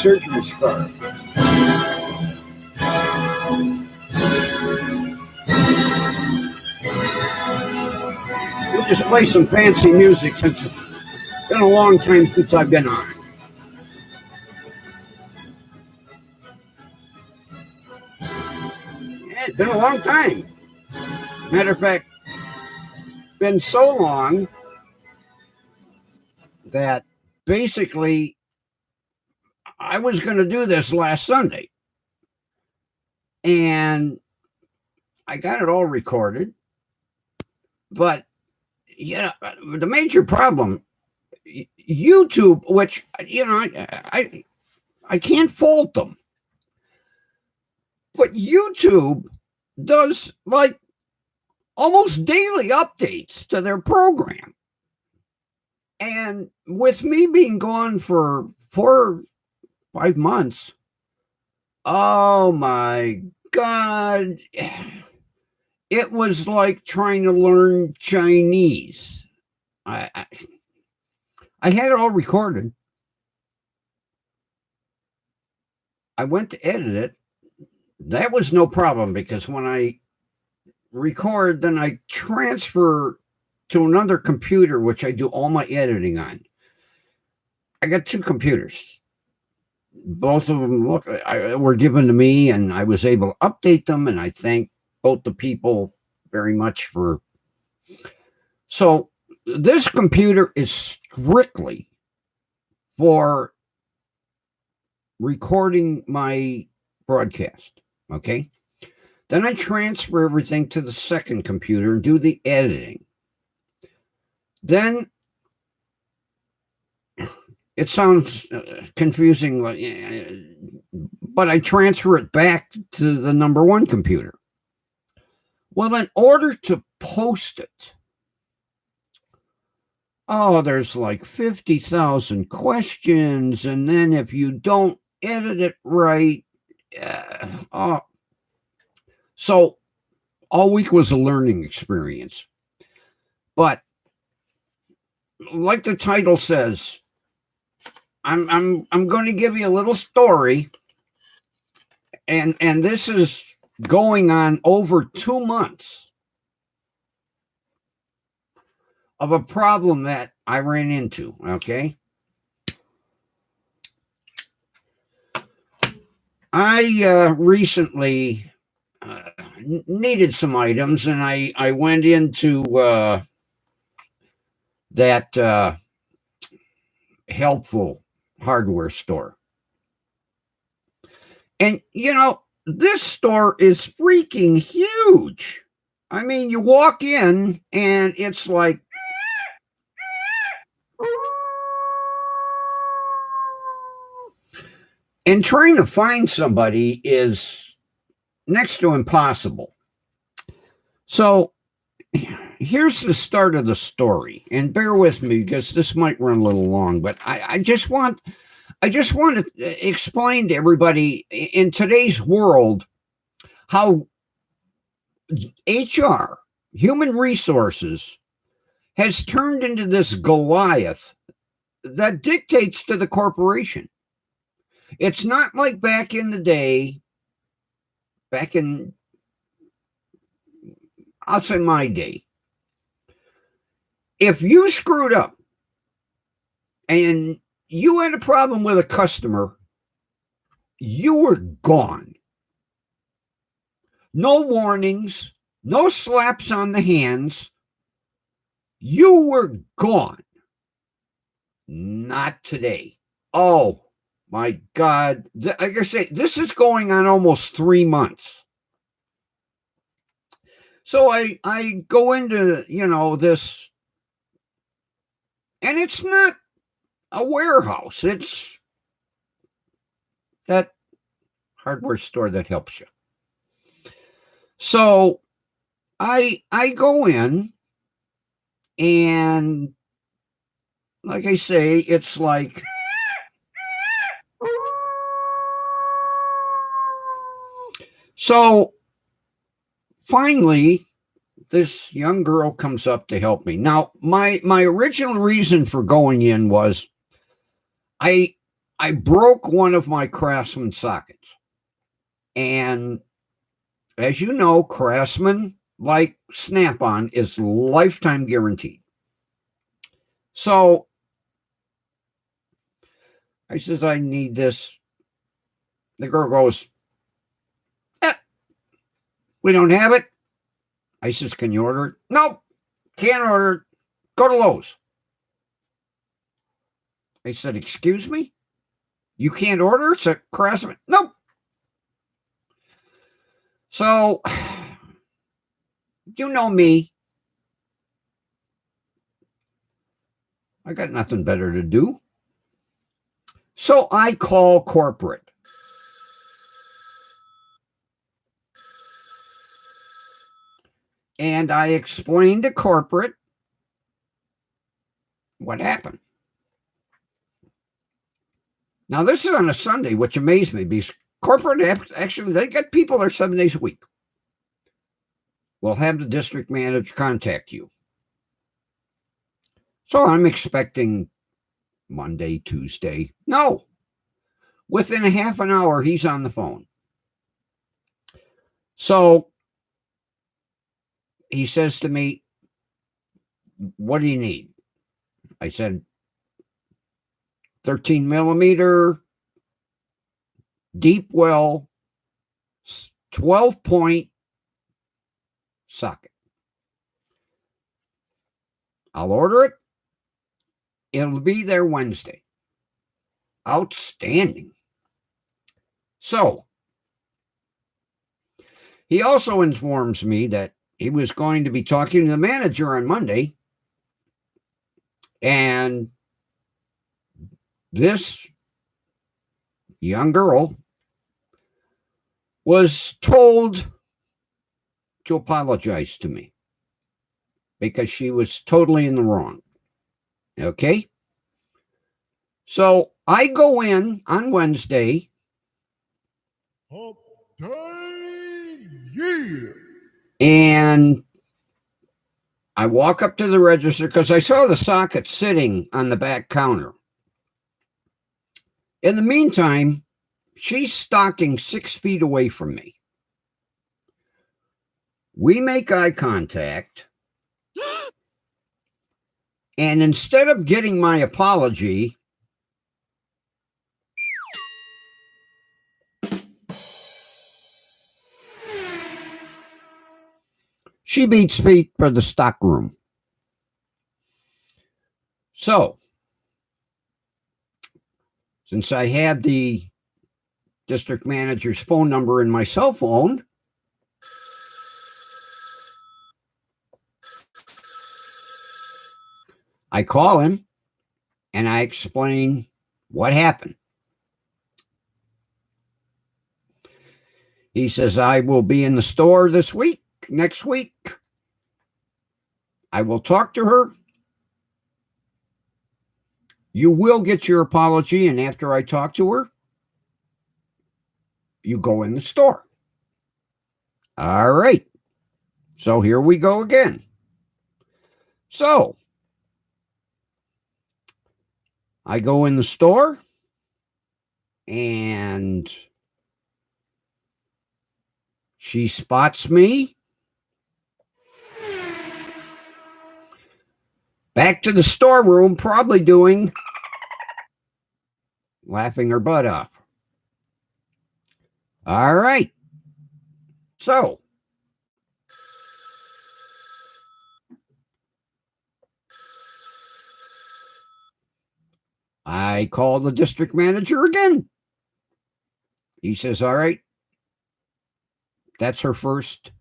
surgery scar. We'll just play some fancy music since it's been a long time since I've been on. Yeah, it's been a long time. Matter of fact, been so long that basically I was going to do this last Sunday. And I got it all recorded. But yeah, the major problem, YouTube, which, you know, I can't fault them. But YouTube does like almost daily updates to their program. And with me being gone for 4 or 5 months, oh my God, it was like trying to learn Chinese. I had it all recorded. I went to edit it. That was no problem because when I record, then I transfer to another computer, which I do all my editing on. I got 2 computers. Both of them were given to me, and I was able to update them, and I thank both the people very much for. So this computer is strictly for recording my broadcast, okay? Then I transfer everything to the second computer and do the editing. Then it sounds confusing, but I transfer it back to the number 1 computer. Well, in order to post it, there's like 50,000 questions. And then if you don't edit it right, so all week was a learning experience. But like the title says, I'm going to give you a little story, and this is going on over 2 months of a problem that I ran into, okay? I recently needed some items, and I went into that helpful hardware store. And, you know, this store is freaking huge. I mean, you walk in and it's like, and trying to find somebody is next to impossible. So here's the start of the story, and bear with me because this might run a little long, but I just want to explain to everybody in today's world how HR, human resources, has turned into this Goliath that dictates to the corporation. It's not like back in the day, I'll say my day. If you screwed up and you had a problem with a customer, you were gone. No warnings, no slaps on the hands. You were gone. Not today. Oh my God. Like I say, this is going on almost 3 months. So I go into, you know, this, and it's not a warehouse. It's that hardware store that helps you. So I go in, and like I say, it's like, so finally, this young girl comes up to help me. Now, my original reason for going in was I I broke one of my Craftsman sockets. And as you know, Craftsman, like Snap-on, is lifetime guaranteed. So I says, I need this. The girl goes, we don't have it. I says, can you order it? Nope, can't order it. Go to Lowe's. I said, excuse me? You can't order? It's a Craftsman. Nope. So, you know me. I got nothing better to do. So I call corporate. And I explained to corporate what happened. Now, this is on a Sunday, which amazed me because corporate, actually, they got people there 7 days a week. We'll have the district manager contact you. So I'm expecting Monday, Tuesday. No. Within a half an hour, he's on the phone. So he says to me, what do you need? I said, 13 millimeter, deep well, 12-point socket. I'll order it. It'll be there Wednesday. Outstanding. So he also informs me that he was going to be talking to the manager on Monday, and this young girl was told to apologize to me because she was totally in the wrong. Okay? So I go in on Wednesday. And I walk up to the register because I saw the socket sitting on the back counter. In the meantime, she's stalking 6 feet away from me. We make eye contact. And instead of getting my apology, she beats feet for the stock room. So, since I had the district manager's phone number in my cell phone, I call him and I explain what happened. He says, I will be in the store next week. I will talk to her. You will get your apology, and after I talk to her, you go in the store. All right. So here we go again. So I go in the store, and she spots me. Back to the storeroom, probably laughing her butt off. All right. So I call the district manager again. He says, all right. That's her first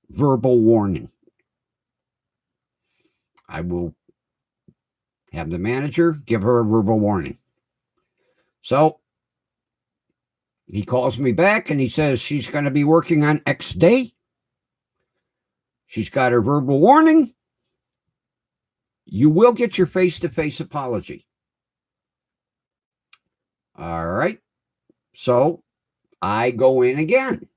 verbal warning. I will have the manager give her a verbal warning. So he calls me back and he says she's going to be working on X day. She's got her verbal warning. You will get your face-to-face apology. All right. So I go in again.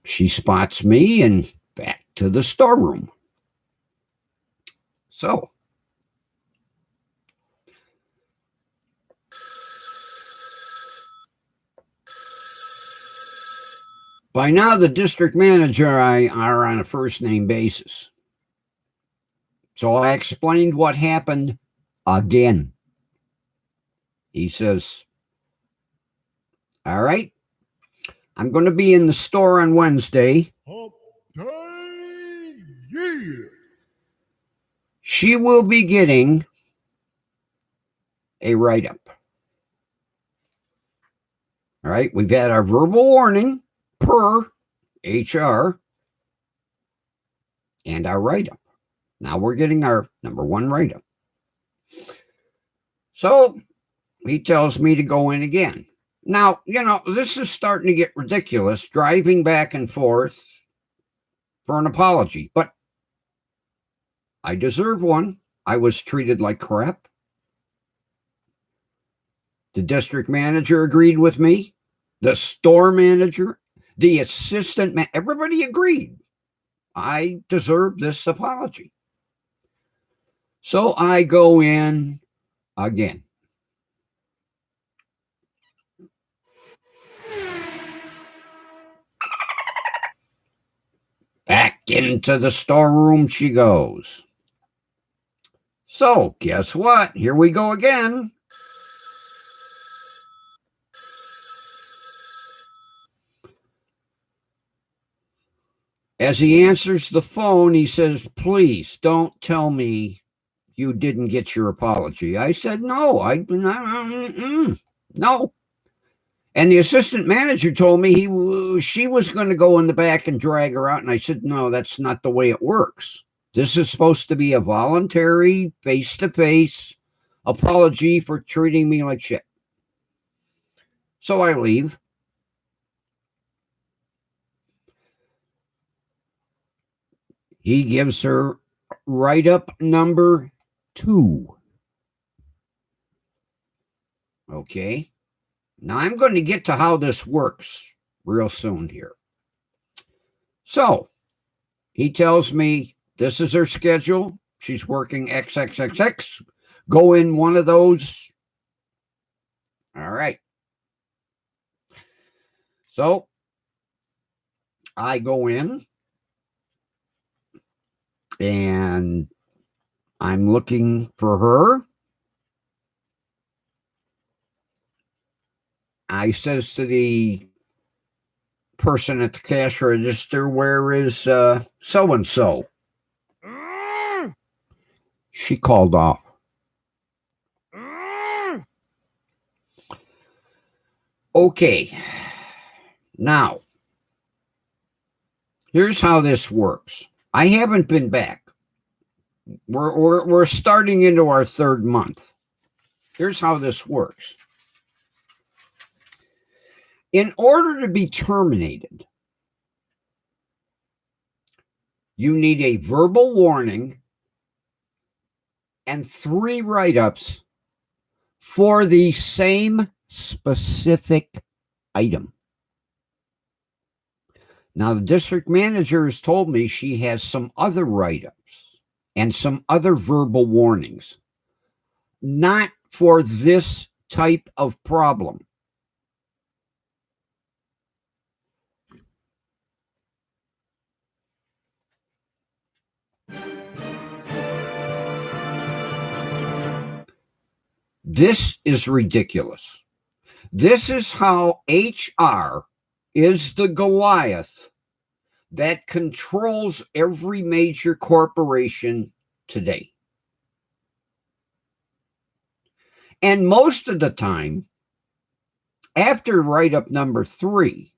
She spots me and back to the storeroom. So by now, the district manager and I are on a first name basis. So I explained what happened again. He says, all right, I'm going to be in the store on Wednesday. She will be getting a write-up. All right, we've had our verbal warning per HR and our write-up. Now we're getting our number one write-up. So he tells me to go in again. Now, this is starting to get ridiculous, driving back and forth for an apology. But I deserve one. I was treated like crap. The district manager agreed with me. The store manager, the assistant, everybody agreed. I deserve this apology. So I go in again. Back into the storeroom she goes. So guess what? Here we go again. As he answers the phone, he says, please don't tell me you didn't get your apology. I said, no, no. And the assistant manager told me she was going to go in the back and drag her out. And I said, no, that's not the way it works. This is supposed to be a voluntary, face-to-face apology for treating me like shit. So I leave. He gives her write-up number 2. Okay. Now I'm going to get to how this works real soon here. So he tells me this is her schedule. She's working XXXX. Go in one of those. All right. So I go in and I'm looking for her. I says to the person at the cash register, where is so-and-so? She called off. Okay. Now, here's how this works. I haven't been back. We're starting into our 3rd month. Here's how this works. In order to be terminated, you need a verbal warning and 3 write-ups for the same specific item. Now, the district manager has told me she has some other write-ups and some other verbal warnings, not for this type of problem. This is ridiculous. This is how HR is the Goliath that controls every major corporation today. And most of the time, after write-up number 3,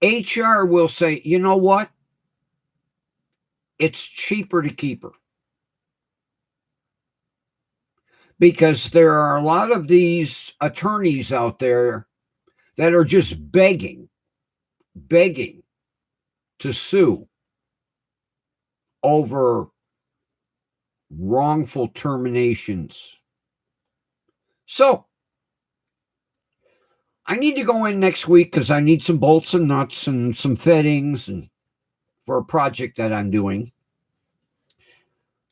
HR will say, you know what? It's cheaper to keep her. Because there are a lot of these attorneys out there that are just begging to sue over wrongful terminations. So I need to go in next week because I need some bolts and nuts and some fittings and for a project that I'm doing.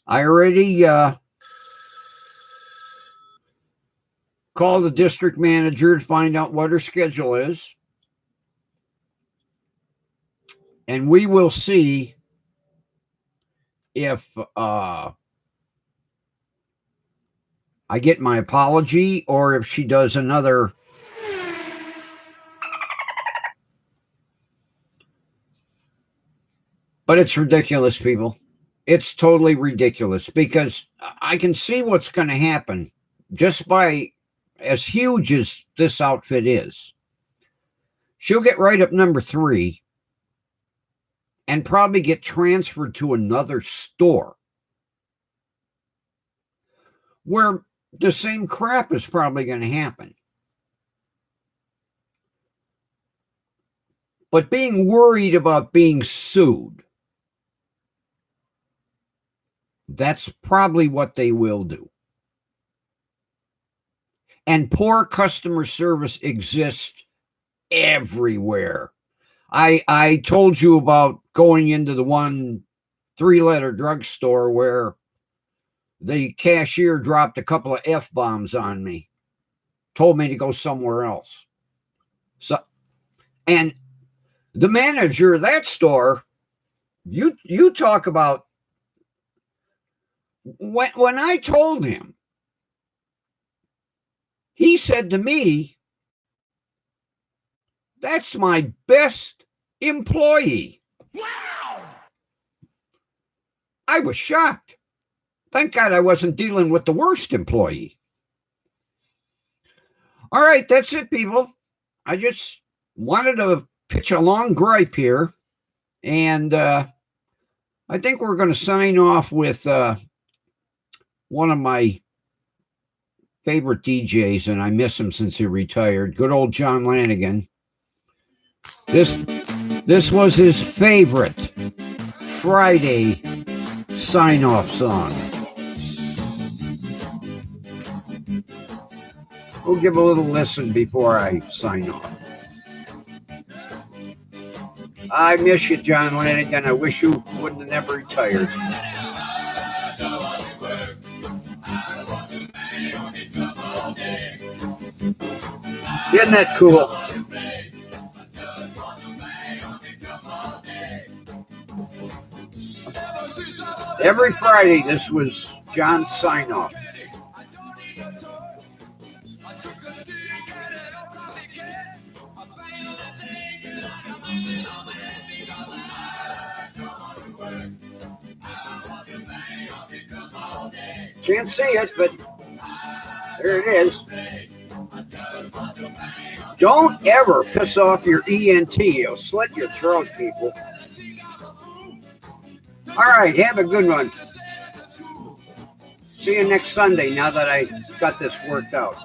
I already called the district manager to find out what her schedule is. And we will see if I get my apology or if she does another. But it's ridiculous, people. It's totally ridiculous because I can see what's going to happen just by as huge as this outfit is. She'll get right up number 3 and probably get transferred to another store where the same crap is probably going to happen. But being worried about being sued, that's probably what they will do. And poor customer service exists everywhere. I told you about going into the one 3-letter drugstore where the cashier dropped a couple of F-bombs on me, told me to go somewhere else. So, and the manager of that store, you talk about, when I told him, he said to me, "That's my best employee." Wow! I was shocked. Thank God I wasn't dealing with the worst employee. All right, that's it, people. I just wanted to pitch a long gripe here. And I think we're going to sign off with one of my favorite DJs, and I miss him since he retired. Good old John Lanigan. This was his favorite Friday sign-off song. We'll give a little listen before I sign off. I miss you, John Lanigan. I wish you wouldn't have never retired. Isn't that cool? Every Friday, this was John's sign-off. Can't see it, but there it is. Don't ever piss off your ENT. It'll slit your throat, people. All right, have a good one. See you next Sunday now that I got this worked out.